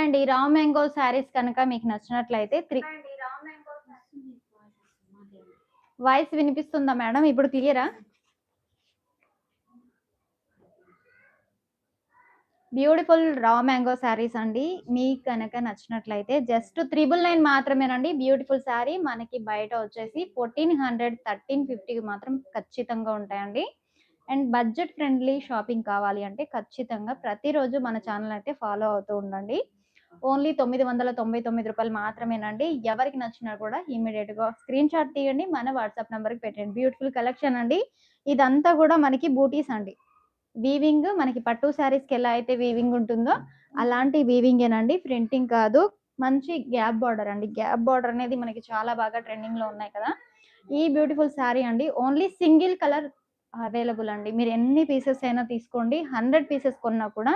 అండి. Raw mango saris కనుక మీకు నచ్చినట్లయితే వాయిస్ వినిపిస్తుందా మేడం? ఇప్పుడు క్లియరా? బ్యూటిఫుల్ రా మ్యాంగో శారీస్ అండి. మీకు గనక నచ్చినట్లయితే జస్ట్ 999 మాత్రమేనండి. బ్యూటిఫుల్ శారీ మనకి బయట వచ్చేసి 1400, 1350కి మాత్రం ఖచ్చితంగా ఉంటాయండి. అండ్ బడ్జెట్ ఫ్రెండ్లీ షాపింగ్ కావాలి అంటే ఖచ్చితంగా ప్రతిరోజు మన ఛానల్ అయితే ఫాలో అవుతూ ఉండండి. ఓన్లీ రూ. 999 మాత్రమేనండి. ఎవరికి నచ్చినా కూడా ఇమ్మీడియేట్‌గా స్క్రీన్ షాట్ తీయండి. మన వాట్సాప్ నంబర్‌కి పెట్టండి. బ్యూటిఫుల్ కలెక్షన్ అండి. ఇదంతా కూడా మనకి బూటీస్ అండి. వీవింగ్ మనకి పట్టు శారీస్‌కి ఎలా అయితే వీవింగ్ ఉంటుందో అలాంటి వీవింగేనండి. ప్రింటింగ్ కాదు. మంచి గ్యాప్ బార్డర్ అండి. గ్యాప్ బార్డర్ అనేది మనకి చాలా బాగా ట్రెండింగ్‌లో ఉన్నాయి కదా! ఈ బ్యూటిఫుల్ శారీ అండి ఓన్లీ సింగిల్ కలర్ అవైలబుల్ అండి. మీరు ఎన్ని పీసెస్ అయినా తీసుకోండి. 100 పీసెస్ కొన్నా కూడా